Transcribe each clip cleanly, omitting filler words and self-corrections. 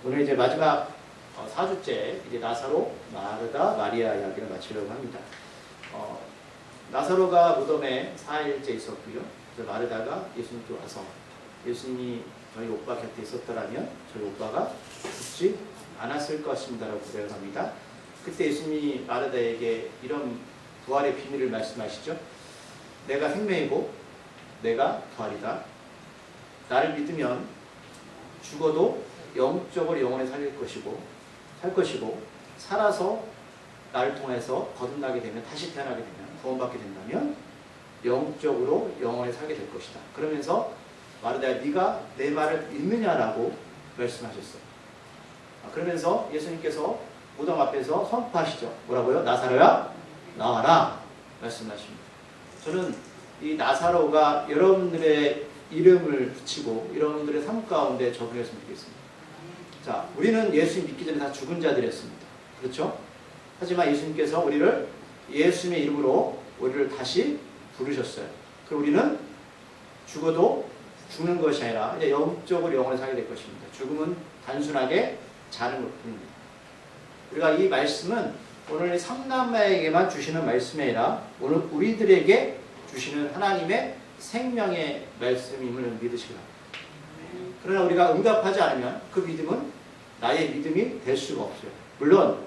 오늘 이제 마지막 4주째 이제 나사로, 마르다, 마리아 이야기를 마치려고 합니다. 나사로가 무덤에 4일째 있었고요. 그래서 마르다가 예수님께 와서 예수님이 저희 오빠 곁에 있었더라면 저희 오빠가 죽지 않았을 것입니다라고 고백을 합니다. 그때 예수님이 마르다에게 이런 부활의 비밀을 말씀하시죠. 내가 생명이고 내가 부활이다. 나를 믿으면 죽어도 영적으로 영원히 살 것이고 살아서 나를 통해서 거듭나게 되면, 다시 태어나게 되면, 구원받게 된다면 영적으로 영원히 살게 될 것이다. 그러면서 마르다야, 네가 내 말을 믿느냐라고 말씀하셨어요. 그러면서 예수님께서 무덤 앞에서 선포하시죠. 뭐라고요? 나사로야 나와라 말씀하십니다. 저는 이 나사로가 여러분들의 이름을 붙이고 여러분들의 삶 가운데 적용했으면 좋겠습니다. 자, 우리는 예수님 믿기 전에 다 죽은 자들이었습니다. 그렇죠? 하지만 예수님께서 우리를 예수님의 이름으로 우리를 다시 부르셨어요. 그리고 우리는 죽어도 죽는 것이 아니라 이제 영적으로 영원히 살게 될 것입니다. 죽음은 단순하게 자는 것뿐입니다. 우리가 이 말씀은 오늘 삼남매에게만 주시는 말씀이 아니라 오늘 우리들에게 주시는 하나님의 생명의 말씀임을 믿으시기 바랍니다. 그러나 우리가 응답하지 않으면 그 믿음은 나의 믿음이 될 수가 없어요. 물론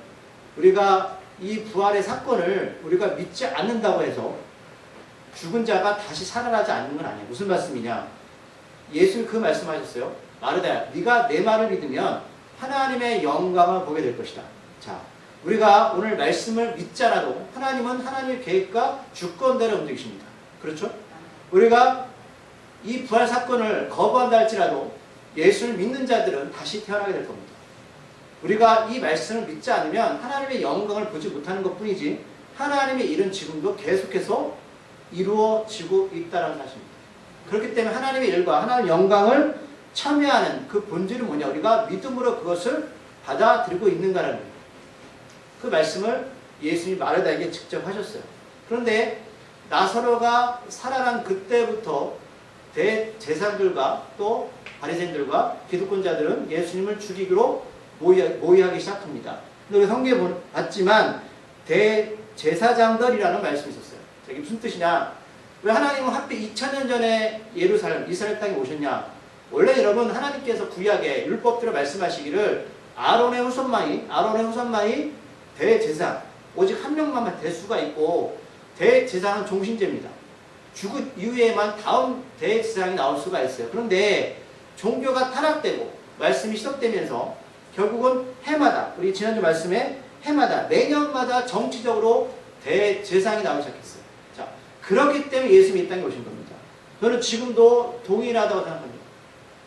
우리가 이 부활의 사건을 우리가 믿지 않는다고 해서 죽은 자가 다시 살아나지 않는 건 아니에요. 무슨 말씀이냐? 예수님 그 말씀하셨어요. 마르다야, 네가 내 말을 믿으면 하나님의 영광을 보게 될 것이다. 자, 우리가 오늘 말씀을 믿자라도 하나님은 하나님의 계획과 주권대로 움직이십니다. 그렇죠? 우리가 이 부활 사건을 거부한다 할지라도 예수를 믿는 자들은 다시 태어나게 될 겁니다. 우리가 이 말씀을 믿지 않으면 하나님의 영광을 보지 못하는 것 뿐이지 하나님의 일은 지금도 계속해서 이루어지고 있다는 사실입니다. 그렇기 때문에 하나님의 일과 하나님의 영광을 참여하는 그 본질은 뭐냐? 우리가 믿음으로 그것을 받아들이고 있는가라는 거예요. 그 말씀을 예수님이 마르다에게 직접 하셨어요. 그런데 나사로가 살아난 그때부터 대제사장들과 또 바리새인들과 기득권자들은 예수님을 죽이기로 모의하기 시작합니다. 근데 우리 성경에 봤지만 대제사장들이라는 말씀이 있었어요. 이게 무슨 뜻이냐? 왜 하나님은 하필 2000년 전에 예루살렘, 이스라엘 땅에 오셨냐? 원래 여러분 하나님께서 구약에 율법대로 말씀하시기를 아론의 후손만이 대제사장, 오직 한 명만 될 수가 있고 대제사장은 종신제입니다. 죽은 이후에만 다음 대제사장이 나올 수가 있어요. 그런데 종교가 타락되고 말씀이 시작되면서 결국은 해마다, 우리 지난주 말씀에 해마다 매년마다 정치적으로 대제사장이 나오기 시작했어요. 자, 그렇기 때문에 예수님이 이 땅에 오신 겁니다. 저는 지금도 동일하다고 생각합니다.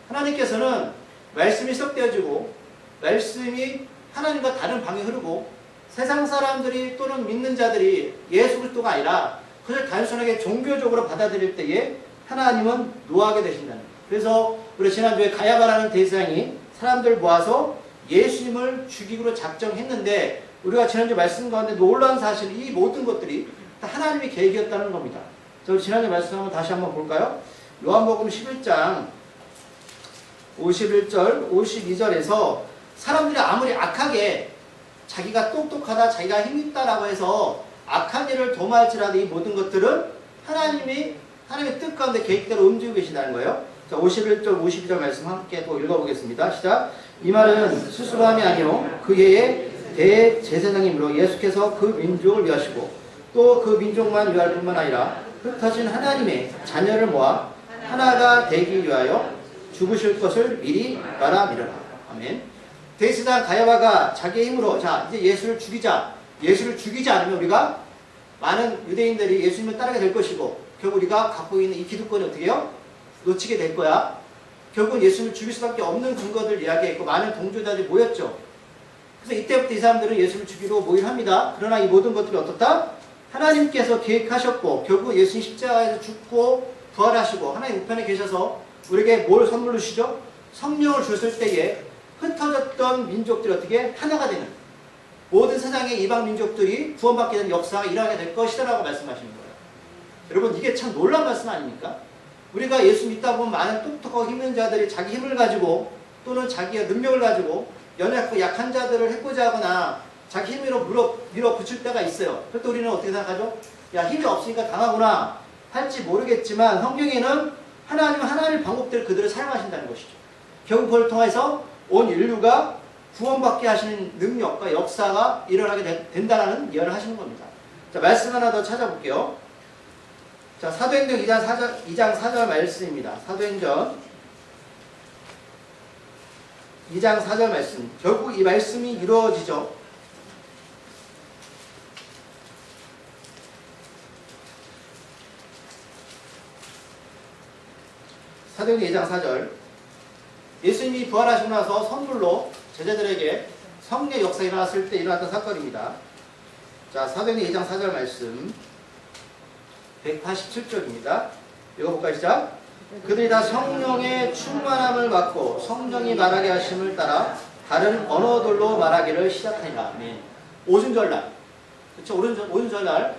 하나님께서는 말씀이 시작되어지고 말씀이 하나님과 다른 방에 흐르고 세상 사람들이 또는 믿는 자들이 예수 그리스도가 아니라 그걸 단순하게 종교적으로 받아들일 때에 하나님은 노하게 되신다는 거예요. 그래서 우리 지난주에 가야바라는 대제사장이 사람들 모아서 예수님을 죽이기로 작정했는데 우리가 지난주 말씀 가운데 놀라운 사실은 이 모든 것들이 다 하나님의 계획이었다는 겁니다. 우리 지난주 말씀 한번 다시 한번 볼까요? 요한복음 11장 51절 52절에서 사람들이 아무리 악하게 자기가 똑똑하다, 자기가 힘있다라고 해서 악한 일을 도모할지라도 이 모든 것들은 하나님의 뜻 가운데 계획대로 움직이고 계시다는 거예요. 자, 51절, 52절 말씀 함께 또 읽어보겠습니다. 시작. 이 말은 스스로 함이 아니요 그 해의 대제사장이므로 예수께서 그 민족을 위하시고 또 그 민족만 위할 뿐만 아니라 흩어진 하나님의 자녀를 모아 하나가 되기 위하여 죽으실 것을 미리 말하미르라. 아멘. 대제사장 가야바가 자기의 힘으로 자 이제 예수를 죽이지 않으면 우리가 많은 유대인들이 예수님을 따르게 될 것이고 결국 우리가 갖고 있는 이 기득권을 어떻게 해요? 놓치게 될 거야. 결국 예수님을 죽일 수밖에 없는 근거들 이야기했고 많은 동조자들이 모였죠. 그래서 이때부터 이 사람들은 예수를 죽이러 모이를 합니다. 그러나 이 모든 것들이 어떻다? 하나님께서 계획하셨고 결국 예수님 십자가에서 죽고 부활하시고 하나님 우편에 계셔서 우리에게 뭘 선물로 주시죠? 성령을 줬을 때에 흩어졌던 민족들이 어떻게 하나가 되는 모든 세상의 이방 민족들이 구원받게 되는 역사가 일어나게 될 것이다 라고 말씀하시는 거예요. 여러분 이게 참 놀라운 말씀 아닙니까? 우리가 예수 믿다 보면 많은 똑똑하고 힘든 자들이 자기 힘을 가지고 또는 자기의 능력을 가지고 연약하고 약한 자들을 해코지하거나 자기 힘으로 밀어붙일 때가 있어요. 그럴 때 우리는 어떻게 생각하죠? 야, 힘이 없으니까 당하구나 할지 모르겠지만 성경에는 하나님의 방법대로 그들을 사용하신다는 것이죠. 결국 그걸 통해서 온 인류가 구원받게 하시는 능력과 역사가 일어나게 된다는 예언을 하시는 겁니다. 자, 말씀 하나 더 찾아볼게요. 자, 사도행전 2장 4절 말씀입니다. 사도행전 2장 4절 말씀. 결국 이 말씀이 이루어지죠. 사도행전 2장 4절. 예수님이 부활하시고 나서 선물로 제자들에게 성령 역사가 일어났을 때 일어났던 사건입니다. 자, 사도행전 2장 4절 말씀 187쪽입니다. 읽어볼까요? 시작. 그들이 다 성령의 충만함을 받고 성령이 말하게 하심을 따라 다른 언어들로 말하기를 시작하니라. 아멘. 오순절날, 그렇죠? 오순절날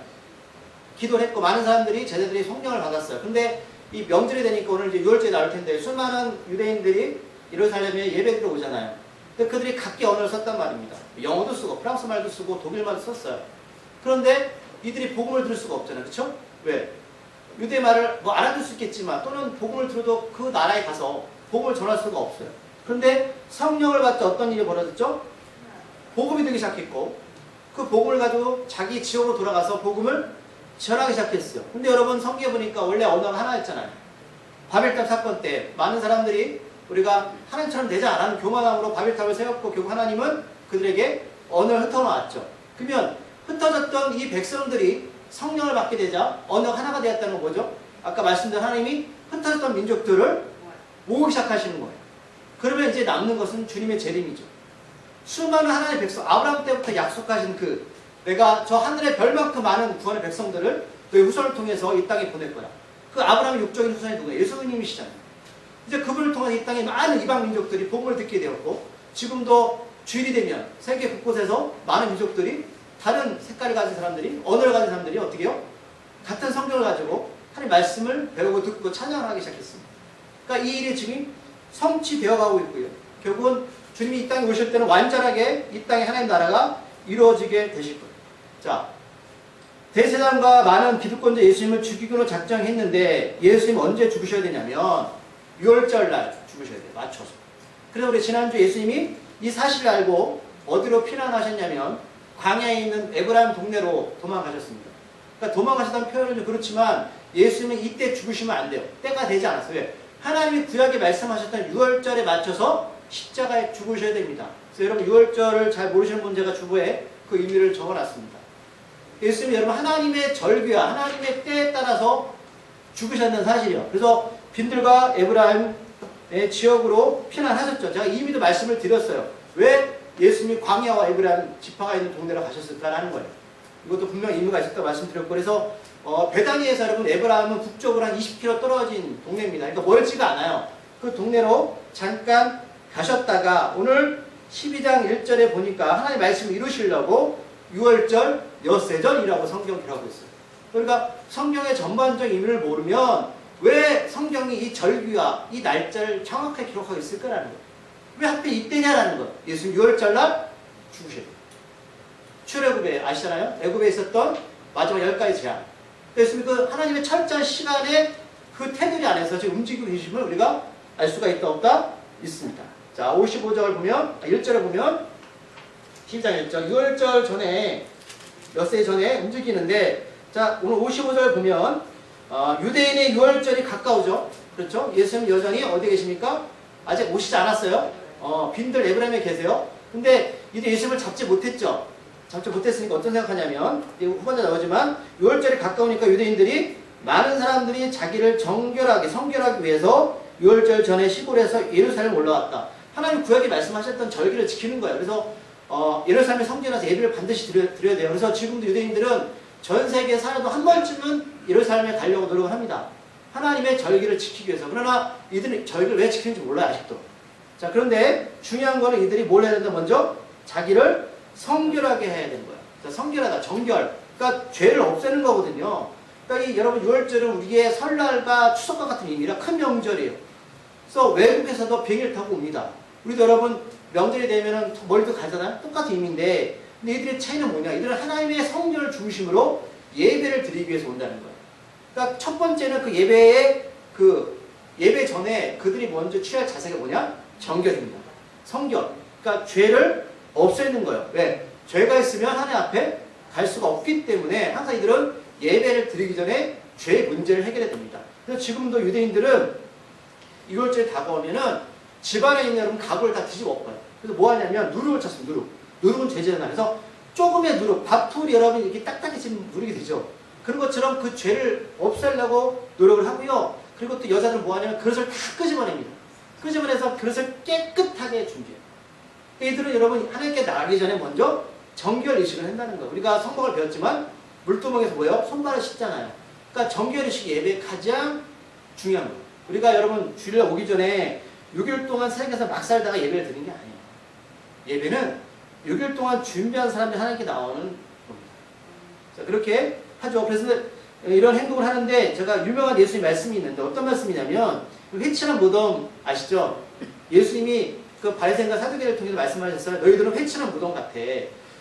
기도를 했고 많은 사람들이 제자들이 성령을 받았어요. 근데 이 명절이 되니까 오늘 이제 6월절이 나올 텐데 수많은 유대인들이 예루살렘에 예배드려 오잖아요. 근데 그들이 각기 언어를 썼단 말입니다. 영어도 쓰고 프랑스 말도 쓰고 독일 말도 썼어요. 그런데 이들이 복음을 들을 수가 없잖아요. 그렇죠? 왜? 유대 말을 뭐 알아들 수 있겠지만 또는 복음을 들어도 그 나라에 가서 복음을 전할 수가 없어요. 그런데 성령을 받자 어떤 일이 벌어졌죠? 복음이 되기 시작했고 그 복음을 가지고 자기 지역으로 돌아가서 복음을 전하기 시작했어요. 근데 여러분 성경에 보니까 원래 언어가 하나였잖아요. 바벨탑 사건 때 많은 사람들이 우리가 하나님처럼 되지 않은 교만함으로 바벨탑을 세웠고 결국 하나님은 그들에게 언어를 흩어놓았죠. 그러면 흩어졌던 이 백성들이 성령을 받게 되자 언어가 하나가 되었다는 건 뭐죠? 아까 말씀드린 하나님이 흩어졌던 민족들을 모으기 시작하시는 거예요. 그러면 이제 남는 것은 주님의 재림이죠. 수많은 하나님의 백성, 아브라함 때부터 약속하신 내가 저 하늘의 별만큼 많은 구원의 백성들을 너의 후손을 통해서 이 땅에 보낼 거야. 그 아브라함의 육적인 후손이 누구예요? 예수님이시잖아요. 이제 그분을 통해서 이 땅에 많은 이방 민족들이 복음을 듣게 되었고 지금도 주일이 되면 세계 곳곳에서 많은 민족들이 다른 색깔을 가진 사람들이 언어를 가진 사람들이 어떻게 해요? 같은 성경을 가지고 하나님 말씀을 배우고 듣고 찬양을 하기 시작했습니다. 그러니까 이 일이 지금 성취되어 가고 있고요. 결국은 주님이 이 땅에 오실 때는 완전하게 이 땅에 하나님 나라가 이루어지게 되실 거예요. 자, 대제사장과 많은 기득권자 예수님을 죽이기로 작정했는데 예수님 언제 죽으셔야 되냐면 6월절 날 죽으셔야 돼요. 맞춰서. 그래서 우리 지난주 예수님이 이 사실을 알고 어디로 피난하셨냐면 광야에 있는 에브라임 동네로 도망가셨습니다. 그러니까 도망가셨다는 표현은 좀 그렇지만 예수님은 이때 죽으시면 안 돼요. 때가 되지 않았어요. 왜? 하나님이 구약에 말씀하셨던 6월절에 맞춰서 십자가에 죽으셔야 됩니다. 그래서 여러분 6월절을 잘 모르시는 분 제가 주보에 그 의미를 적어놨습니다. 예수님이 여러분 하나님의 절기와 하나님의 때에 따라서 죽으셨다는 사실이요. 그래서 빈들과 에브라임의 지역으로 피난하셨죠. 제가 이미도 말씀을 드렸어요. 왜 예수님이 광야와 에브라임 지파가 있는 동네로 가셨을까라는 거예요. 이것도 분명히 의미가 있었다고 말씀드렸고 그래서 베다니에서 여러분 에브라임은 북쪽으로 한 20km 떨어진 동네입니다. 그러니까 멀지가 않아요. 그 동네로 잠깐 가셨다가 오늘 12장 1절에 보니까 하나님 말씀을 이루시려고 6월절 엿새절이라고 성경 기록하고 있어요. 그러니까 성경의 전반적인 의미를 모르면 왜 성경이 이 절기와 이 날짜를 정확하게 기록하고 있을까라는 거예요. 왜 하필 이때냐라는 거예요. 예수님 6월절 날 죽으셔야 돼요. 출애굽에 아시잖아요? 애굽에 있었던 마지막 10가지 재앙. 예수님이 그 하나님의 철저한 시간에 그 테두리 안에서 지금 움직이고 계심을 우리가 알 수가 있다 없다? 있습니다. 자, 55절 보면 1절에 보면 12장 1절 6월절 전에 몇 세 전에 움직이는데 자 오늘 55절 보면 유대인의 6월절이 가까우죠. 그렇죠? 예수님 여전히 어디에 계십니까? 아직 오시지 않았어요. 빈들 에브라임에 계세요. 근데 이제 예수님을 잡지 못했죠. 잡지 못했으니까 어떤 생각하냐면 후반에 나오지만 6월절이 가까우니까 유대인들이 많은 사람들이 자기를 성결하기 위해서 6월절 전에 시골에서 예루살렘 올라왔다. 하나님 구약에 말씀하셨던 절기를 지키는 거예요. 그래서 예루살렘에 성전에서 예배를 반드시 드려야 돼요. 그래서 지금도 유대인들은 전 세계에 살아도 한 번쯤은 예루살렘에 가려고 노력을 합니다. 하나님의 절기를 지키기 위해서. 그러나 이들은 절기를 왜 지키는지 몰라요. 아직도. 자, 그런데 중요한 거는 이들이 뭘 해야 된다? 먼저 자기를 성결하게 해야 되는 거예요. 자, 성결하다, 정결. 그러니까 죄를 없애는 거거든요. 그러니까 이 여러분 6월절은 우리의 설날과 추석과 같은 의미라 큰 명절이에요. 그래서 외국에서도 비행기를 타고 옵니다. 우리도 여러분 명절이 되면은 멀리도 가잖아. 똑같은 의미인데, 근데 이들의 차이는 뭐냐? 이들은 하나님의 성전을 중심으로 예배를 드리기 위해서 온다는 거예요. 그러니까 첫 번째는 그 예배 전에 그들이 먼저 취할 자세가 뭐냐? 정결입니다. 성결. 그러니까 죄를 없애는 거예요. 왜? 죄가 있으면 하나님 앞에 갈 수가 없기 때문에 항상 이들은 예배를 드리기 전에 죄 문제를 해결해야 됩니다. 그래서 지금도 유대인들은 6월절이 다가오면은 집안에 있는 여러분 가구를 다 뒤집어 엎어요. 그래서 뭐 하냐면 누룩을 쳤습니다. 누룩은 죄잖아요. 그래서 조금의 누룩, 밥풀이 여러분 이렇게 딱딱해지면 누룩이 되죠. 그런 것처럼 그 죄를 없애려고 노력을 하고요. 그리고 또 여자들은 뭐 하냐면 그릇을 다 끄집어냅니다. 끄집어내서 그릇을 깨끗하게 준비해요. 이들은 여러분 하나님께 나가기 전에 먼저 정결의식을 한다는 거예요. 우리가 성경을 배웠지만 물두멍에서 뭐예요? 손발을 씻잖아요. 그러니까 정결의식이 예배의 가장 중요한 거예요. 우리가 여러분 주일날 오기 전에 6일 동안 세상에서 막 살다가 예배를 드리는 게 아니에요. 예배는 6일 동안 준비한 사람들이 하나님께 나오는 겁니다. 자, 그렇게 하죠. 그래서 이런 행동을 하는데 제가 유명한 예수님 말씀이 있는데 어떤 말씀이냐면 회칠한 무덤 아시죠? 예수님이 그 바리새인과 사두개를 통해서 말씀하셨어요. 너희들은 회칠한 무덤 같아.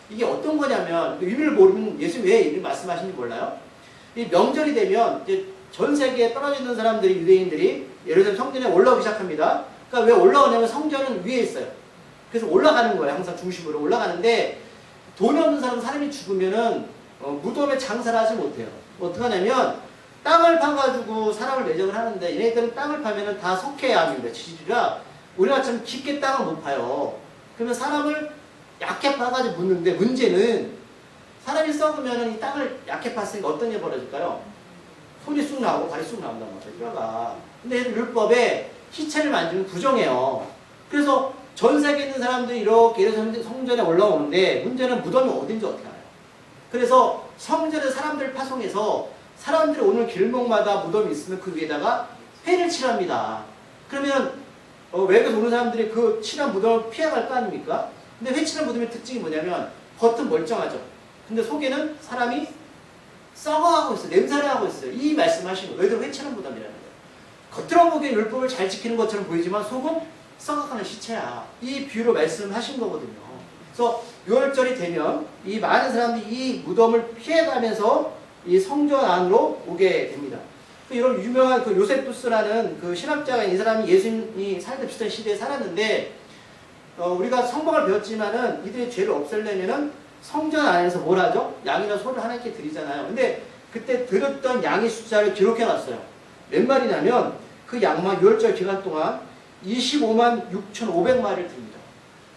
이게 어떤 거냐면 의미를 모르면 예수님 왜 이렇게 말씀하시는지 몰라요? 이 명절이 되면 이제 전 세계에 떨어져 있는 사람들이 유대인들이 예루살렘 성전에 올라오기 시작합니다. 그러니까 왜 올라오냐면 성전은 위에 있어요. 그래서 올라가는 거예요. 항상 중심으로 올라가는데 돈이 없는 사람이 죽으면은 무덤에 장사를 하지 못해요. 어떻게 하냐면 땅을 파가지고 사람을 매정을 하는데 얘네들은 땅을 파면은 다 석회암입니다. 지지라 우리나라처럼 깊게 땅을 못 파요. 그러면 사람을 얇게 파가지고 묻는데 문제는 사람이 썩으면은 이 땅을 얇게 팠으니까 어떤 일이 벌어질까요? 손이 쑥 나오고 발이 쑥 나온단 말이에요. 뼈가. 근데 율법에 시체를 만지면 부정해요. 그래서 전 세계에 있는 사람들이 이렇게 성전에 올라오는데 문제는 무덤이 어딘지 어떻게 알아요? 그래서 성전에 사람들을 파송해서 사람들이 오늘 길목마다 무덤이 있으면 그 위에다가 회를 칠합니다. 그러면 외국에서 오는 사람들이 그 칠한 무덤을 피해갈 거 아닙니까? 근데 회 칠한 무덤의 특징이 뭐냐면 겉은 멀쩡하죠. 근데 속에는 사람이 썩어가고 있어요. 냄새를 하고 있어요. 이 말씀하신 거예요. 너희들 회 칠한 무덤이라는 거예요. 겉으로 보기엔 율법을 잘 지키는 것처럼 보이지만 속은 썩어가는 시체야. 이 비유로 말씀하신 거거든요. 그래서 6월절이 되면 이 많은 사람들이 이 무덤을 피해가면서 이 성전 안으로 오게 됩니다. 이런 유명한 그 요세푸스라는 그 신학자가 이 사람이 예수님이 살때 비슷한 시대에 살았는데 우리가 성경을 배웠지만은 이들의 죄를 없애려면은 성전 안에서 뭘 하죠? 양이나 소를 하나님께 드리잖아요. 근데 그때 드렸던 양의 숫자를 기록해 놨어요. 몇 마리냐면 그 양만 6월절 기간 동안 25만 6,500마리를 드립니다.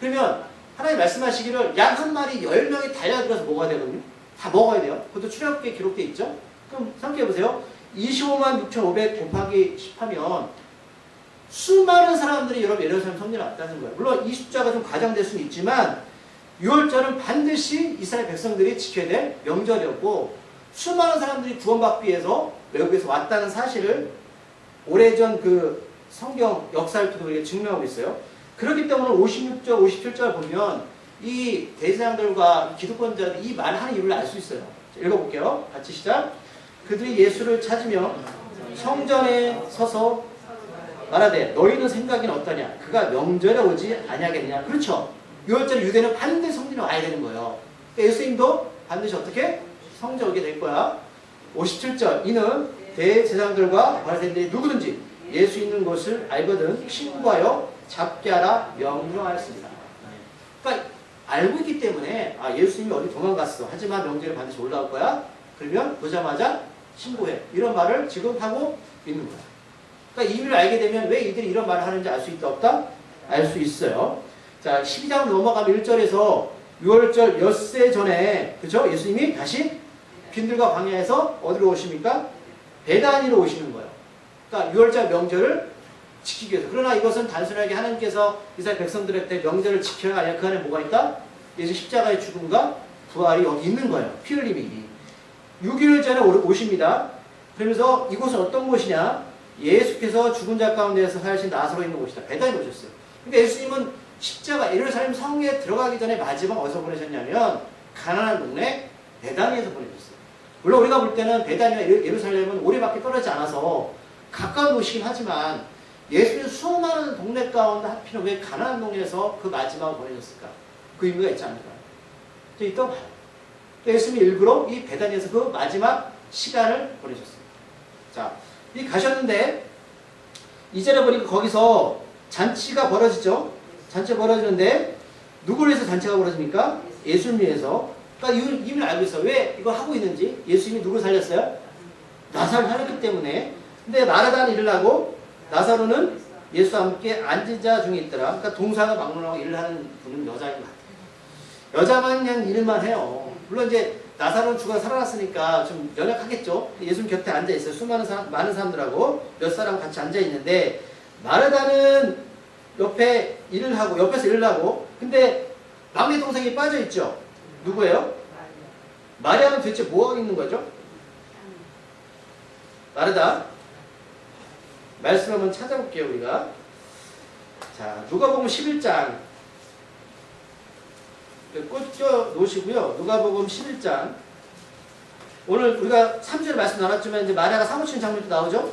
그러면 하나님 말씀하시기를 양 한 마리 10명이 달려들어서 먹어야 되거든요. 다 먹어야 돼요. 그것도 출애굽기에 기록되어 있죠. 그럼 생각해보세요. 25만 6,500 곱하기 10 하면 수많은 사람들이 여러분 예루살렘 성전에 왔다는 거예요. 물론 이 숫자가 좀 과장될 수는 있지만 6월절은 반드시 이스라엘 백성들이 지켜야 될 명절이었고 수많은 사람들이 구원받기 위해서 외국에서 왔다는 사실을 오래전 그 성경 역사를 통해 우리가 증명하고 있어요. 그렇기 때문에 56절, 57절 보면 이 대제사장들과 기득권자들이 이 말을 하는 이유를 알 수 있어요. 자, 읽어볼게요. 같이 시작. 그들이 예수를 찾으며 성전에 서서 말하되 너희는 생각이는 어떠냐? 그가 명절에 오지 아니하겠느냐? 그렇죠. 6월절 유대는 반드시 성전에 와야 되는 거예요. 그러니까 예수님도 반드시 어떻게? 성전에 오게 될 거야. 57절 이는 대제사장들과 바리새인들이 누구든지 예수 있는 것을 알거든 신고하여 잡게 하라 명령하였습니다. 그러니까 알고 있기 때문에 예수님이 어디 도망갔어. 하지만 명절에 반드시 올라올 거야. 그러면 보자마자 신고해. 이런 말을 지금 하고 있는 거야. 그러니까 이유를 알게 되면 왜 이들이 이런 말을 하는지 알 수 있다 없다? 알 수 있어요. 자, 12장 넘어가면 1절에서 6월절 엿새 전에 그죠? 예수님이 다시 빈들과 광야에서 어디로 오십니까? 베다니로 오시는 거예요. 그러니까 6월절 명절을 지키기 위해서. 그러나 이것은 단순하게 하나님께서 이스라엘 백성들한테 명절을 지켜야 아니라 그 안에 뭐가 있다? 예수 십자가의 죽음과 부활이 여기 있는 거예요. 피 흘림이. 6일 전에 오십니다. 그러면서 이곳은 어떤 곳이냐? 예수께서 죽은 자 가운데서 사신 나사로 있는 곳이다. 베다니로 오셨어요. 그러니까 예수님은 십자가 예루살렘 성에 들어가기 전에 마지막 어디서 보내셨냐면 가나안 동네 베다니에서 보내셨어요. 물론 우리가 볼 때는 베다니와 예루살렘은 오리밖에 떨어지지 않아서 가까운 곳이긴 하지만 예수님 수많은 동네 가운데 하필 왜 가나안 동네에서 그 마지막을 보내셨을까? 그 의미가 있지 않을까? 저 있다고 봐요. 예수님이 일부러 이 베다니에서 그 마지막 시간을 보내셨습니다. 자, 이 가셨는데 이전에 보니까 거기서 잔치가 벌어지죠. 잔치가 벌어지는데 누구를 위해서 잔치가 벌어집니까? 예수님을 위해서. 그러니까 이미 알고 있어. 왜 이걸 하고 있는지. 예수님이 누구를 살렸어요? 나사로를 살렸기 때문에. 근데 마르다는 일을 하고 나사로는 예수와 함께 앉은 자 중에 있더라. 그러니까 동사가 막론하고 일을 하는 분은 여자인 것 같아요. 여자만 그냥 일만 해요. 물론 이제 나사로는 죽어 살아났으니까 좀 연약하겠죠. 예수님 곁에 앉아 있어요. 많은 사람들하고 몇 사람 같이 앉아 있는데 마르다는 옆에서 일을 하고 근데 막내 동생이 빠져 있죠. 누구예요? 마리아는 도대체 뭐 하고 있는 거죠? 마르다. 말씀 한번 찾아볼게요, 우리가. 자, 누가복음 11장. 꽂혀 놓으시고요. 누가복음 11장. 오늘 우리가 3주에 말씀 나눴지만 이제 마리아가 사무치는 장면도 나오죠?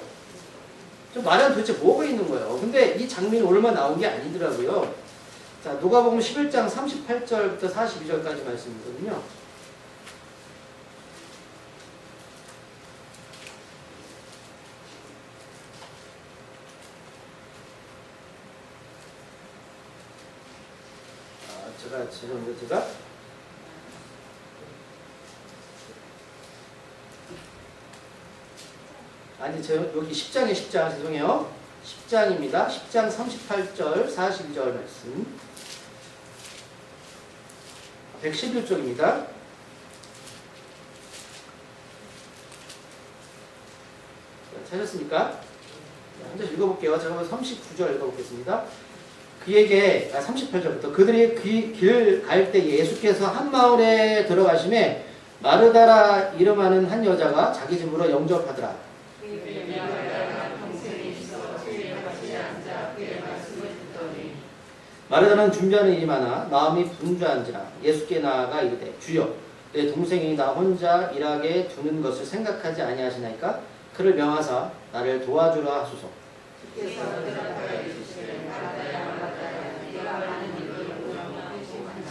좀 마리아는 도대체 뭐가 있는 거예요? 근데 이 장면이 오늘만 나온 게 아니더라고요. 자, 누가복음 11장 38절부터 42절까지 말씀이거든요. 제가 아니 여기 10장에 10장 죄송해요. 10장입니다. 10장 38절 42절 말씀 111쪽입니다. 찾았습니까? 한 번 읽어볼게요. 제가 39절 읽어보겠습니다. 그에게 38절부터 그들이 길 갈 때 예수께서 한 마을에 들어가심에 마르다라 이름하는 한 여자가 자기 집으로 영접하더라. 마르다는 준비하는 일이 많아 마음이 분주한지라 예수께 나아가 이르되 주여 내 동생이 나 혼자 일하게 두는 것을 생각하지 아니하시나이까? 그를 명하사 나를 도와주라 하소서.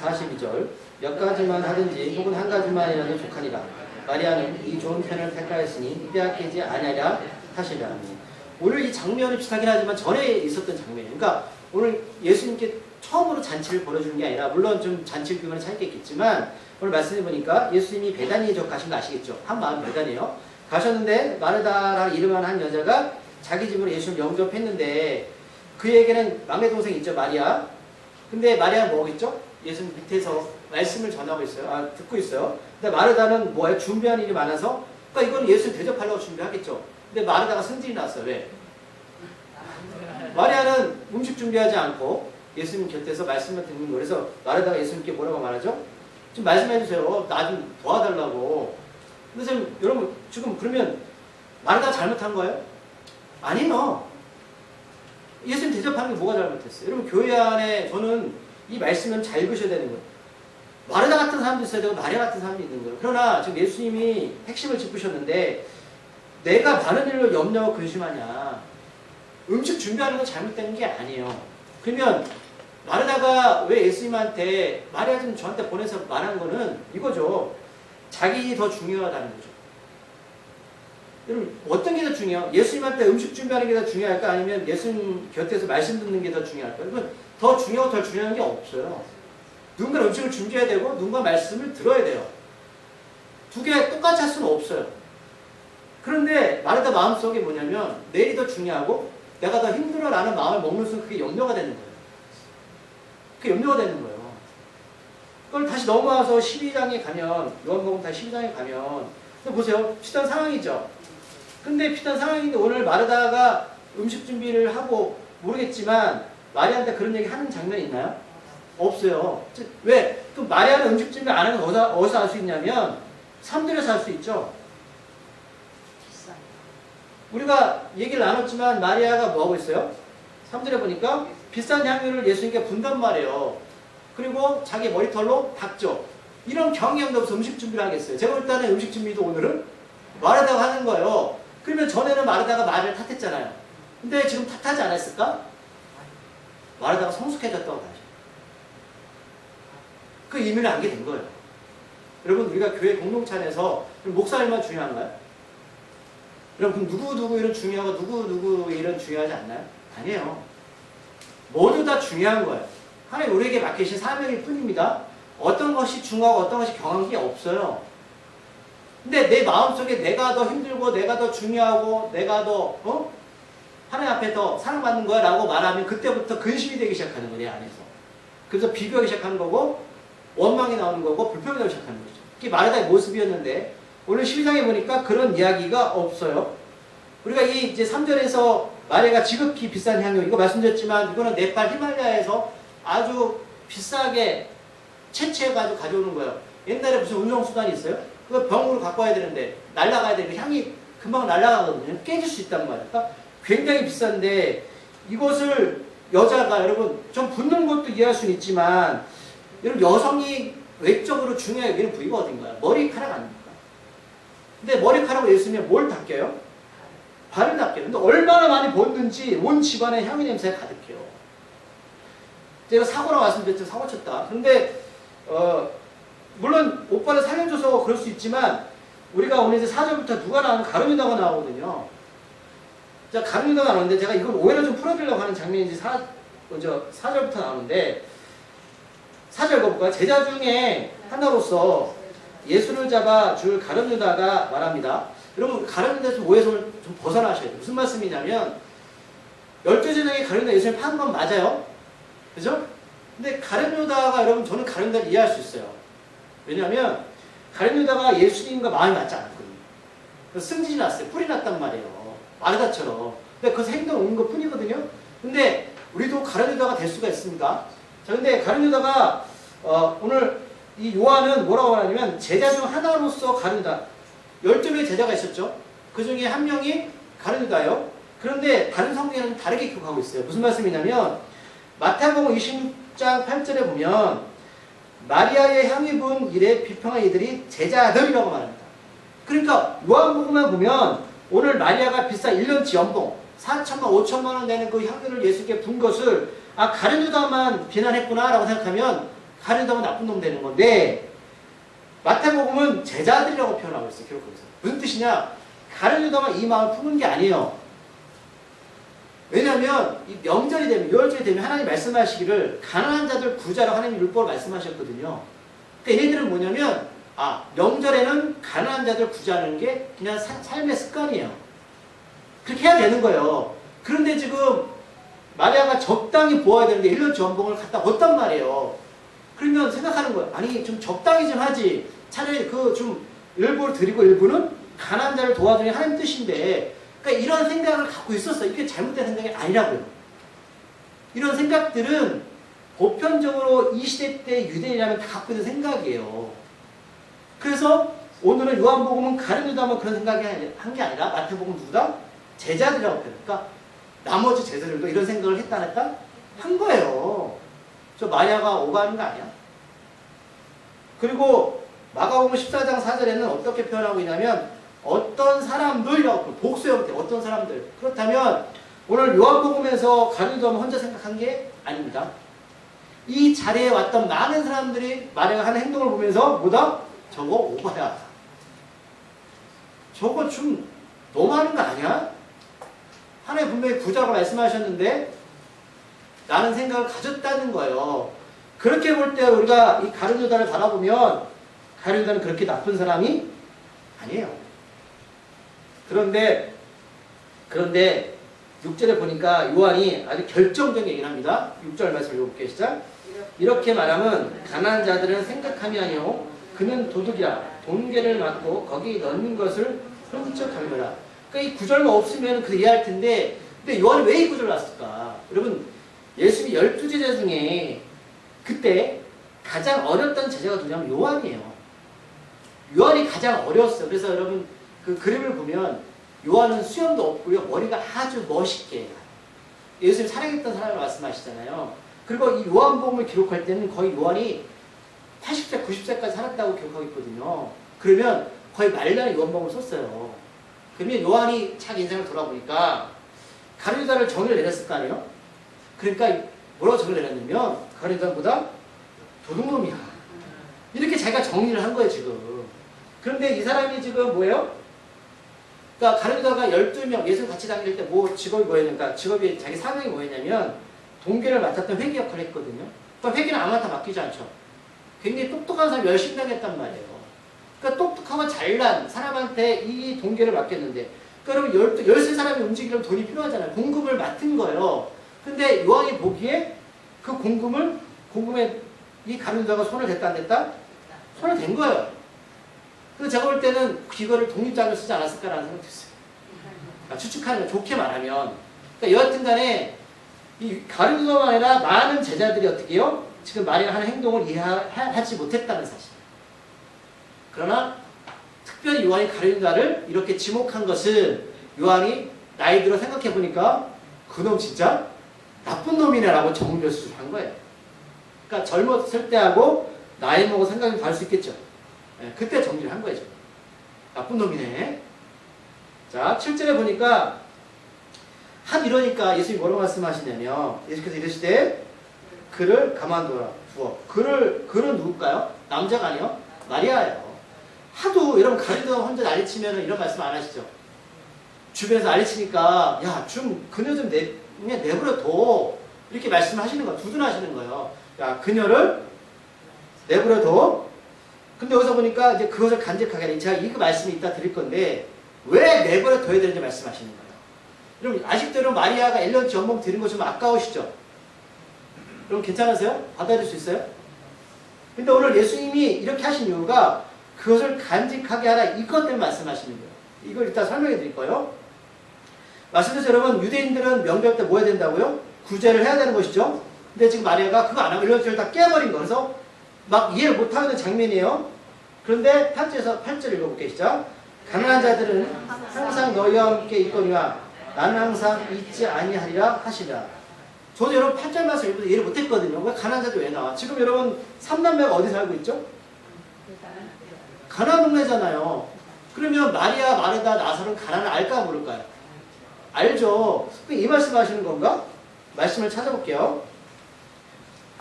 42절 몇 가지만 하든지 혹은 한 가지만이라도 족하니라. 마리아는 이 좋은 편을 택하였으니 빼앗기지 아니하랴 하시라. 오늘 이 장면이 비슷하긴 하지만 전에 있었던 장면이에요. 그러니까 오늘 예수님께 처음으로 잔치를 벌여주는 게 아니라 물론 좀 잔치 규모는 차이가 있겠지만 오늘 말씀해 보니까 예수님이 베다니에 가신 거 아시겠죠? 한 마을 베다니에요. 가셨는데 마르다라는 이름하는 한 여자가 자기 집으로 예수님을 영접했는데 그에게는 막내 동생이 있죠, 마리아. 근데 마리아는 뭐겠죠? 예수님 밑에서 말씀을 전하고 있어요. 듣고 있어요. 근데 마르다는 뭐예요? 준비하는 일이 많아서 그러니까 이건 예수님 대접하려고 준비하겠죠. 근데 마르다가 승질이 났어요. 왜? 마리아는 음식 준비하지 않고 예수님 곁에서 말씀을 듣는 거예요. 그래서 마르다가 예수님께 뭐라고 말하죠? 좀 말씀해 주세요. 나 좀 도와달라고. 근데 지금 여러분 지금 그러면 마르다가 잘못한 거예요? 아니요. 예수님 대접하는 게 뭐가 잘못했어요? 여러분 교회 안에 저는 이 말씀은 잘 읽으셔야 되는 거예요. 마르다 같은 사람도 있어야 되고 마리아 같은 사람도 있는 거예요. 그러나 지금 예수님이 핵심을 짚으셨는데 내가 많은 일로 염려하고 근심하냐. 음식 준비하는 건 잘못된 게 아니에요. 그러면 마르다가 왜 예수님한테 마리아 좀 저한테 보내서 말한 거는 이거죠. 자기 일이 더 중요하다는 거죠. 여러분 어떤 게 더 중요해요? 예수님한테 음식 준비하는 게 더 중요할까? 아니면 예수님 곁에서 말씀 듣는 게 더 중요할까? 이건 더 중요하고 덜 중요한 게 없어요. 누군가 음식을 준비해야 되고 누군가 말씀을 들어야 돼요. 두 개 똑같이 할 수는 없어요. 그런데 마르다 마음속에 뭐냐면 내일이 더 중요하고 내가 더 힘들어라는 마음을 먹는 순간 그게 염려가 되는 거예요. 그게 염려가 되는 거예요. 그걸 다시 넘어와서 12장에 가면 요한복음 다시 12장에 가면 보세요. 비슷한 상황이죠. 근데 비슷한 상황인데 오늘 마르다가 음식 준비를 하고 모르겠지만 마리아한테 그런 얘기 하는 장면이 있나요? 없어요. 왜? 그 마리아는 음식 준비 안 하는 건 어디서 알 수 있냐면 삼들에서 알 수 있죠. 우리가 얘기를 나눴지만 마리아가 뭐하고 있어요? 3절에 보니까 비싼 향유를 예수님께 분단 말이에요. 그리고 자기 머리털로 닦죠. 이런 경향도 없어 음식 준비를 하겠어요. 제가 볼 때는 음식 준비도 오늘은 마르다가 하는 거예요. 그러면 전에는 마르다가 말을 탓했잖아요. 근데 지금 탓하지 않았을까? 말하다가 성숙해졌다고 하죠. 그 의미를 알게 된 거예요. 여러분, 우리가 교회 공동체 안에서 목사님만 중요한가요? 여러분, 누구 일은 중요하고 누구 일은 중요하지 않나요? 아니에요. 모두 다 중요한 거예요. 하나님 우리에게 맡기신 사명일 뿐입니다. 어떤 것이 중요하고 어떤 것이 경한 게 없어요. 근데 내 마음속에 내가 더 힘들고 내가 더 중요하고 내가 더 하나님 앞에 더 사랑받는 거야 라고 말하면 그때부터 근심이 되기 시작하는 거예요. 내 안에서. 그래서 비교하기 시작하는 거고 원망이 나오는 거고 불평이 나오기 시작하는 거죠. 그게 마르다의 모습이었는데 오늘 12장에 보니까 그런 이야기가 없어요. 우리가 이 이제 3절에서 마리아가 지극히 비싼 향유, 이거 말씀드렸지만 이거는 네팔 히말라야에서 아주 비싸게 채취해가지고 가져오는 거예요. 옛날에 무슨 운송수단이 있어요? 그거 병으로 갖고 와야 되는데 날아가야 되는데 향이 금방 날아가거든요. 깨질 수 있단 말이에요. 그러니까 굉장히 비싼데 이것을 여자가 여러분 좀 붓는 것도 이해할 수는 있지만 여러분 여성이 외적으로 중요하게 여기는 부위가 어딘가요? 머리카락 아닙니까? 근데 머리카락을 예수님이 뭘 닦여요? 발을 닦여요. 근데 얼마나 많이 벗는지 온 집안에 향유 냄새가 가득해요. 제가 사고라고 말씀드렸죠. 사고 쳤다. 근데 물론 오빠를 살려줘서 그럴 수 있지만 우리가 오늘 이제 4절부터 누가 나오는 가룟유다가 나오거든요. 자, 가룟유다가 나오는데 제가 이걸 오해를 좀 풀어드리려고 하는 장면이 이제 4절부터 나오는데 4절 읽어볼까요? 제자 중에 하나로서 예수를 잡아 줄 가룟유다가 말합니다. 여러분 가룟유다에서 오해에서 좀 벗어나셔야 돼요. 무슨 말씀이냐면 12제자에게 가룟유다 예수님 파는 건 맞아요. 그죠? 근데 가룟유다가 여러분 저는 가룟유다를 이해할 수 있어요. 왜냐하면 가룟유다가 예수님과 마음이 맞지 않았거든요. 승진이 났어요. 뿔이 났단 말이에요. 마르다처럼. 근데 그것은 행동 없는 것 뿐이거든요. 근데 우리도 가룟유다가 될 수가 있습니까? 자, 근데 가룟유다가 오늘 이 요한은 뭐라고 하냐면 제자 중 하나로서 가룟유다. 12명의 제자가 있었죠. 그 중에 한 명이 가룟유다예요. 그런데 다른 성경에는 다르게 기록하고 있어요. 무슨 말씀이냐면 마태복음 26장 8절에 보면 마리아의 향유 부은 일에 비평한 이들이 제자들이라고 말합니다. 그러니까 요한복음만 보면 오늘 마리아가 비싼 1년치 연봉 4천만 5천만 원 되는 그 향유를 예수께 분 것을 가룟유다만 비난했구나 라고 생각하면 가룟유다가 나쁜 놈 되는 건데 마태복음은 제자들이라고 표현하고 있어요. 기록하고 있어요. 무슨 뜻이냐? 가룟유다만 이 마음을 품은 게 아니에요. 왜냐하면 이 명절이 되면 유월절이 되면 하나님 말씀하시기를 가난한 자들 부자라고 하나님 율법을 말씀하셨거든요. 그러니까 얘네들은 뭐냐면 명절에는 가난한 자들 부자라는 게 그냥 삶의 습관이에요. 그렇게 해야 되는 거예요. 그런데 지금 마리아가 적당히 보아야 되는데 1년 전봉을 갖다 뒀단 말이에요. 그러면 생각하는 거예요. 아니 좀 적당히 좀 하지. 차라리 그 좀 일부를 드리고 일부는 가난한 자를 도와주는 게 하나님 뜻인데 그러니까 이런 생각을 갖고 있었어요. 이게 잘못된 생각이 아니라고요. 이런 생각들은 보편적으로 이 시대 때 유대인이라면 다 갖고 있는 생각이에요. 그래서 오늘은 요한복음은 가룟유다만 그런 생각이 한 게 아니라 마태복음 누구다? 제자들이라고 표현해요. 그러니까 나머지 제자들도 이런 생각을 했다 안 했다? 한 거예요. 저 마리아가 오가는 거 아니야? 그리고 마가복음 14장 4절에는 어떻게 표현하고 있냐면 어떤 사람들이라고 복수형 때 어떤 사람들. 그렇다면 오늘 요한복음에서 가룟유다만 혼자 생각한 게 아닙니다. 이 자리에 왔던 많은 사람들이 마리아가 하는 행동을 보면서 뭐다? 저거 오바야. 저거 좀 너무하는 거 아니야? 하나님 분명히 부자라고 말씀하셨는데 라는 생각을 가졌다는 거예요. 그렇게 볼 때 우리가 이 가룟유다를 바라보면 가룟유다는 그렇게 나쁜 사람이 아니에요. 그런데 6절에 보니까 요한이 아주 결정적인 얘기를 합니다. 6절 말씀 읽어볼게요. 시작. 이렇게 말하면 가난한 자들은 생각함이 아니요 그는 도둑이라 돈괴를 맞고 거기 넣는 것을 훔쳐가느라. 그러니까 이 구절만 없으면 그 이해할 텐데 근데 요한이 왜 이 구절을 놨을까? 여러분 예수님이 12제자 중에 그때 가장 어렸던 제자가 누구냐면 요한이에요. 요한이 가장 어렸어요. 그래서 여러분 그 그림을 보면 요한은 수염도 없고요. 머리가 아주 멋있게 예수님 사랑했던 사람을 말씀하시잖아요. 그리고 이 요한복음을 기록할 때는 거의 요한이 80세, 90세까지 살았다고 기록하고 있거든요. 그러면 거의 말년에 요한복음을 썼어요. 그러면 요한이 자기 인생을 돌아보니까 가룟유다를 정의를 내렸을 거 아니에요? 그러니까 뭐라고 정의를 내렸냐면 가룟유다보다 도둑놈이야. 이렇게 자기가 정의를 한 거예요 지금. 그런데 이 사람이 지금 뭐예요? 그러니까 가룟유다가 12명 예수 같이 다닐 때 뭐 직업이 뭐였냐면 그러니까 직업이 자기 사명이 뭐였냐면 동계를 맡았던 회계 역할을 했거든요. 그러니까 회계는 아무한테 맡기지 않죠. 굉장히 똑똑한 사람이 열심히 하겠단 말이에요. 그러니까 똑똑하고 잘난 사람한테 이 동계를 맡겼는데 그러니까 여러분 13사람이 움직이려면 돈이 필요하잖아요. 공금을 맡은 거예요. 근데 요한이 보기에 그 공금에 이 가룟유다가 손을 댔다 안 댔다? 손을 댄 거예요. 그래서 제가 볼 때는 이거를 독립장을 쓰지 않았을까라는 생각이 들었어요. 그러니까 추측하는 거 좋게 말하면. 그러니까 여하튼 간에 이 가룟유다가 아니라 많은 제자들이 어떻게 해요? 지금 마리아가 하는 행동을 이해하지 못했다는 사실. 그러나 특별히 요한이 가룟유다를 이렇게 지목한 것은 요한이 나이 들어 생각해보니까 그놈 진짜 나쁜 놈이네 라고 정리를 한 거예요. 그러니까 젊었을 때하고 나이 먹어 생각이 다를 수 있겠죠. 네, 그때 정리를 한 거죠. 나쁜 놈이네. 자, 7절에 보니까 이러니까 예수님이 뭐라고 말씀하시냐면 예수께서 이르시되 그를 가만두어. 그는 누굴까요? 남자가 아니요? 마리아예요. 하도 여러분 가룟유다 혼자 난리치면 이런 말씀 안 하시죠? 주변에서 난리치니까 야, 그녀 좀 그냥 내버려 둬. 이렇게 말씀하시는 거예요. 두둔하시는 거예요. 야, 그녀를 내버려 둬. 근데 여기서 보니까 이제 그것을 간직하게 제가 이 말씀이 이따 드릴 건데 왜 내버려 둬야 되는지 말씀하시는 거예요. 여러분 아직도 여러분 마리아가 1년치 연봉 드린 거 좀 아까우시죠? 여러분 괜찮으세요? 받아들일 수 있어요? 근데 오늘 예수님이 이렇게 하신 이유가 그것을 간직하게 하라 이것 때문에 말씀하시는 거예요. 이걸 이따 설명해 드릴 거예요. 말씀드려서 여러분 유대인들은 명절 때 뭐 해야 된다고요? 구제를 해야 되는 것이죠. 근데 지금 마리아가 그거 안 하고 1년치를 다 깨버린 거. 그래서 막 이해를 못하는 장면이에요. 그런데 8절 읽어볼게요. 시작. 가난한 자들은 항상 너희와 함께 있거니와 나는 항상 있지 아니하리라 하시라. 저도 여러분 8절 말씀 읽어도 이해를 못했거든요. 왜 가난한 자들 왜 나와? 지금 여러분 3남매가 어디 살고 있죠? 가난한 동네잖아요. 그러면 마리아, 마르다, 나사로는 가난을 알까 모를까요? 알죠. 이 말씀 하시는 건가? 말씀을 찾아볼게요.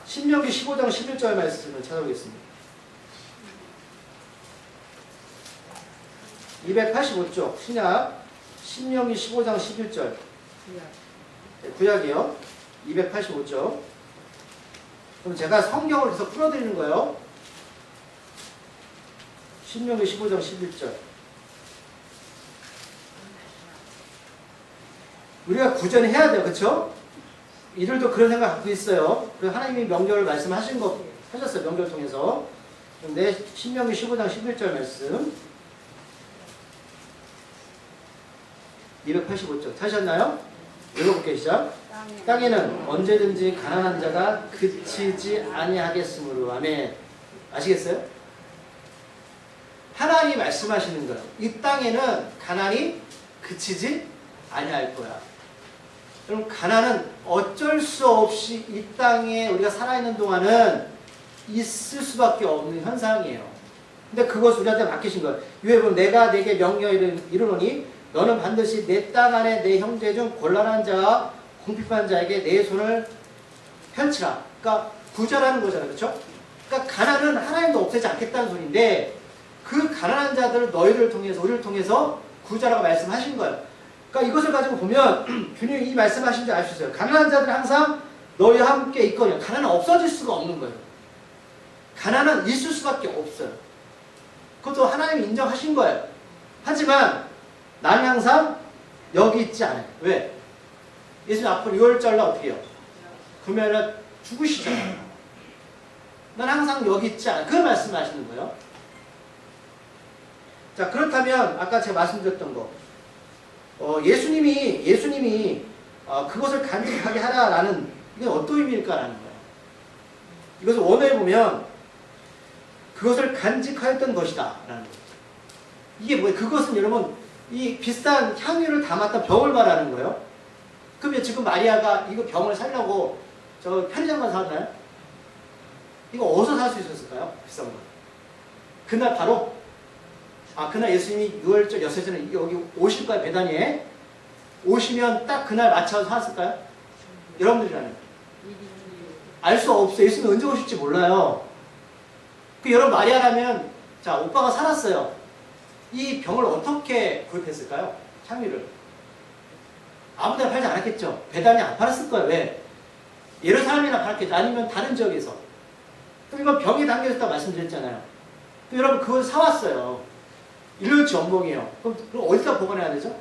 신명기 15장 11절 말씀을 찾아보겠습니다. 285쪽 신약 신명기 15장 11절 구약이요. 285쪽. 그럼 제가 성경을 계속 풀어드리는 거예요. 신명기 15장 11절. 우리가 구전해야 돼요. 그렇죠? 이들도 그런 생각 갖고 있어요. 하나님이 명절을 말씀하신 거 하셨어요. 명절 통해서. 그런데 신명기 15장 11절 말씀 285쪽 찾으셨나요? 읽어볼게요. 시작. 땅에는 언제든지 가난한 자가 그치지 아니하겠으므로. 아멘. 아시겠어요? 하나님이 말씀하시는 거예요. 이 땅에는 가난이 그치지 아니할 거야. 그럼 가난은 어쩔 수 없이 이 땅에 우리가 살아있는 동안은 있을 수밖에 없는 현상이에요. 근데 그것을 우리한테 맡기신 거예요. 왜 보면 내가 내게 명령을 이르노니 너는 반드시 내 땅 안에 내 형제 중 곤란한 자와 궁핍한 자에게 내 손을 펼치라. 그러니까 구절하는 거잖아요. 그렇죠? 그러니까 가난은 하나님도 없애지 않겠다는 소리인데 그 가난한 자들을 너희를 통해서 우리를 통해서 구절하라고 말씀하신 거예요. 그러니까 이것을 가지고 보면 주님이 이 말씀하신 줄 알 수 있어요. 가난한 자들은 항상 너희와 함께 있거든요. 가난은 없어질 수가 없는 거예요. 가난은 있을 수밖에 없어요. 그것도 하나님이 인정하신 거예요. 하지만 나는 항상 여기 있지 않아요. 왜? 예수님 앞으로 6월절날 어떻게 해요? 금요일날 죽으시잖아요. 난 항상 여기 있지 않아요. 그 말씀을 하시는 거예요. 자, 그렇다면 아까 제가 말씀드렸던 거 예수님이 그것을 간직하게 하라라는 이게 어떤 의미일까라는 거예요. 이것을 원어에 보면 그것을 간직하였던 것이다 라는 거예요. 이게 뭐예요? 그것은 여러분 이 비싼 향유를 담았던 병을 말하는 거예요. 그러면 지금 마리아가 이거 병을 사려고 저 편의점 가서 샀나요? 이거 어디서 살 수 있었을까요? 비싼 거. 그날 바로 그날 예수님이 6월절 6일째는 여기 오실 거야, 베다니에. 오시면 딱 그날 맞춰서 살았을까요? 여러분들이라면 알 수 없어요. 예수님 언제 오실지 몰라요. 그 여러분 마리아라면 자 오빠가 살았어요. 이 병을 어떻게 구입했을까요? 향유를 아무데나 팔지 않았겠죠. 배단이 안 팔았을 거예요. 왜? 예루살렘이나 팔았겠죠. 아니면 다른 지역에서. 그럼 이건 병이 담겨있다고 말씀드렸잖아요. 그럼 여러분 그걸 사왔어요. 1년치 연봉이에요. 그럼 어디다 보관해야 되죠?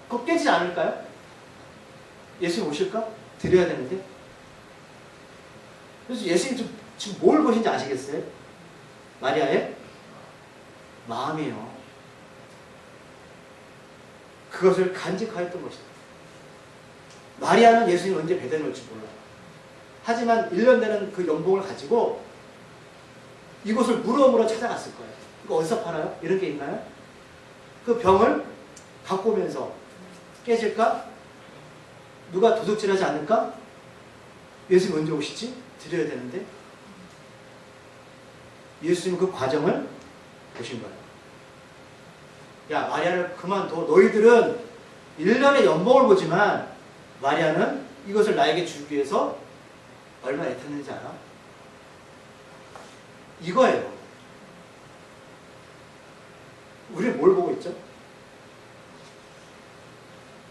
그거 깨지지 않을까요? 예수님 오실까? 드려야 되는데. 그래서 예수님 지금 뭘 보신지 아시겠어요? 마리아의 마음이에요. 그것을 간직하였던 것이다. 마리아는 예수님 언제 배단에 올지 몰라요. 하지만 1년 되는 그 연봉을 가지고 이곳을 물어물어 찾아갔을 거예요. 이거 어디서 팔아요? 이런 게 있나요? 그 병을 갖고 오면서 깨질까? 누가 도둑질하지 않을까? 예수님 언제 오시지? 드려야 되는데 예수님 그 과정을 보신 거예요. 야 마리아를 그만둬. 너희들은 1년의 연봉을 보지만 마리아는 이것을 나에게 주기 위해서 얼마나 애탔는지 알아? 이거예요. 우리는 뭘 보고 있죠?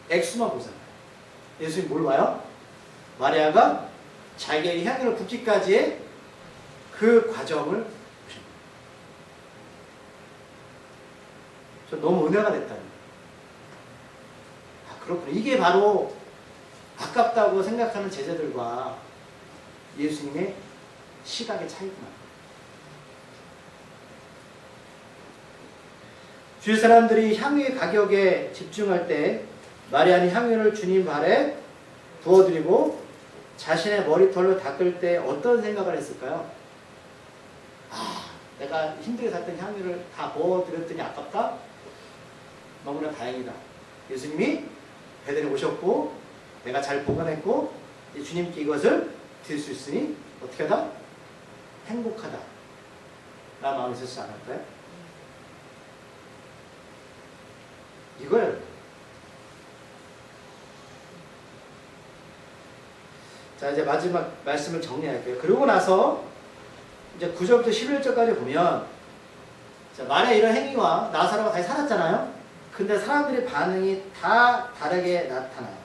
액수만 보잖아요. 예수님 뭘 봐요? 마리아가 자기의 향기를 붓기까지의 그 과정을 보십니다. 저 너무 은혜가 됐다니. 아, 그렇구나. 이게 바로 아깝다고 생각하는 제자들과 예수님의 시각의 차이구나. 주위 사람들이 향유의 가격에 집중할 때 마리아는 향유를 주님 발에 부어드리고 자신의 머리털로 닦을 때 어떤 생각을 했을까요? 아, 내가 힘들게 샀던 향유를 다 부어드렸더니 아깝다? 너무나 다행이다. 예수님이 베들레 오셨고 내가 잘 보관했고 주님께 이것을 드릴 수 있으니 어떻게 하다? 행복하다. 라는 마음이 있었지 않을까요? 이거예요. 자, 이제 마지막 말씀을 정리할게요. 그러고 나서 이제 9절부터 11절까지 보면 자, 마리아 이런 행위와 나사로가 다시 살았잖아요. 근데 사람들의 반응이 다 다르게 나타나요.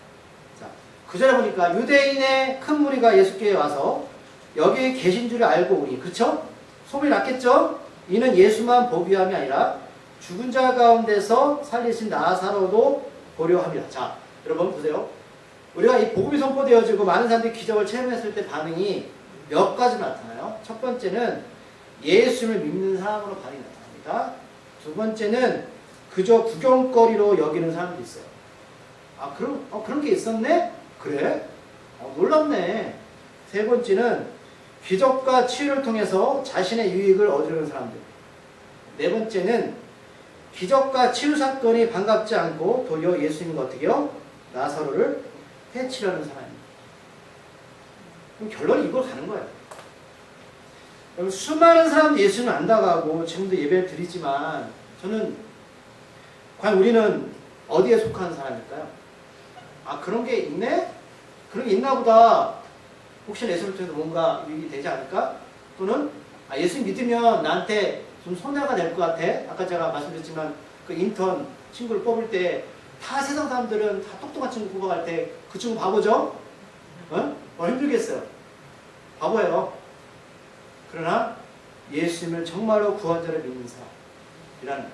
자, 9절에 보니까 유대인의 큰 무리가 예수께 와서 여기 계신 줄 알고 오니, 그쵸? 소문이 났겠죠? 이는 예수만 보기 위함이 아니라 죽은 자 가운데서 살리신 나사로도 보려 합니다. 자, 여러분 보세요. 우리가 이 복음이 선포되어지고 많은 사람들이 기적을 체험했을 때 반응이 몇 가지 나타나요. 첫 번째는 예수님을 믿는 사람으로 반응이 나타납니다. 두 번째는 그저 구경거리로 여기는 사람도 있어요. 아, 그런 게 있었네? 그래? 놀랍네. 세 번째는 기적과 치유를 통해서 자신의 유익을 얻으려는 사람들. 네 번째는 기적과 치유 사건이 반갑지 않고 도리어 예수님과 어떻게요? 나사로를 해치려는 사람입니다. 그럼 결론이 이걸 가는 거예요. 여러분, 수많은 사람들이 예수님을 안다가고 지금도 예배를 드리지만 저는 과연 우리는 어디에 속하는 사람일까요? 아, 그런 게 있네? 그런 게 있나 보다. 혹시 예수를 통해서 뭔가 유익이 되지 않을까? 또는 아, 예수 믿으면 나한테 좀 손해가 될 것 같아. 아까 제가 말씀드렸지만 그 인턴 친구를 뽑을 때 다 세상 사람들은 다 똑똑한 친구 뽑아갈 때 그 친구 바보죠? 힘들겠어요. 바보예요. 그러나 예수님을 정말로 구원자를 믿는 사람이라는.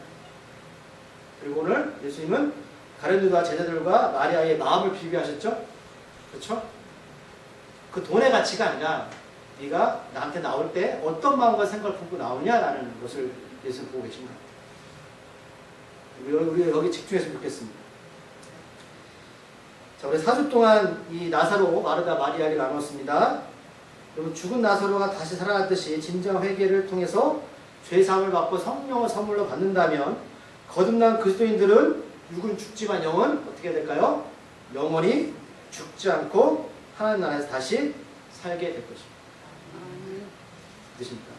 그리고 오늘 예수님은 가룟유다 제자들과 마리아의 마음을 비교하셨죠? 그렇죠? 그 돈의 가치가 아니라 네가 나한테 나올 때 어떤 마음과 생각을 품고 나오냐라는 것을 예수님 보고 계신 거예요. 우리 여기 집중했으면 좋겠습니다. 자, 우리 4주 동안 이 나사로, 마르다, 마리아를 나눴습니다. 여러분, 죽은 나사로가 다시 살아났듯이 진정 회개를 통해서 죄사함을 받고 성령을 선물로 받는다면 거듭난 그리스도인들은 육은 죽지만 영은 어떻게 될까요? 영원히 죽지 않고 하나님 나라에서 다시 살게 될 것입니다. 믿으십니까?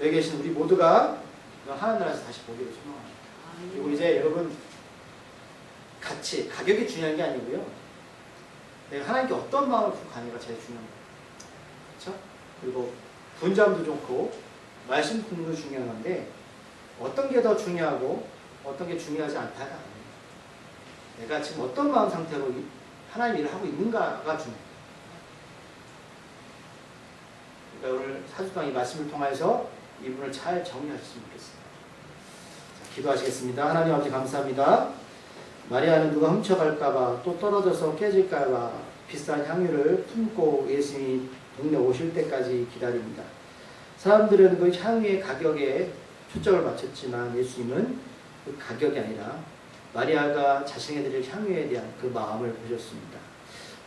여기 계신 우리 모두가 하나님 나라에서 다시 보기를 소망합니다. 그리고 이제 여러분 같이 가격이 중요한 게 아니고요. 내가 하나님께 어떤 마음을 품고 가느냐가 제일 중요한 거예요. 그렇죠? 그리고 분잠도 좋고 말씀 듣는 도 중요한 건데 어떤 게 더 중요하고 어떤 게 중요하지 않다가 아니에요. 내가 지금 어떤 마음 상태로 하나님 일을 하고 있는가가 중요해요. 그러니까 오늘 사주당 이 말씀을 통해서 이 부분을 잘 정리하셨으면 좋겠습니다. 자, 기도하시겠습니다. 하나님 아버지 감사합니다. 마리아는 누가 훔쳐갈까봐 또 떨어져서 깨질까봐 비싼 향유를 품고 예수님이 동네 오실 때까지 기다립니다. 사람들은 그 향유의 가격에 초점을 맞췄지만 예수님은 그 가격이 아니라 마리아가 자신에게 드릴 향유에 대한 그 마음을 보셨습니다.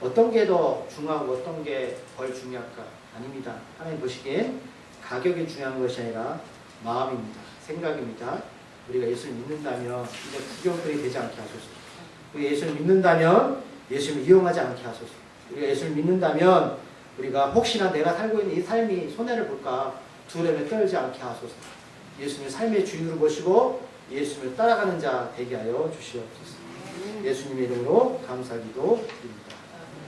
어떤 게 더 중요하고 어떤 게 덜 중요할까? 아닙니다. 하나님 보시기엔 가격이 중요한 것이 아니라 마음입니다. 생각입니다. 우리가 예수를 믿는다면 이제 구경거리 되지 않게 하소서. 우리가 예수를 믿는다면 예수를 이용하지 않게 하소서. 우리가 예수를 믿는다면 우리가 혹시나 내가 살고 있는 이 삶이 손해를 볼까 두려움에 떨지 않게 하소서. 예수님의 삶의 주인으로 보시고 예수님을 따라가는 자 되게 하여 주시옵소서. 예수님의 이름으로 감사기도 드립니다.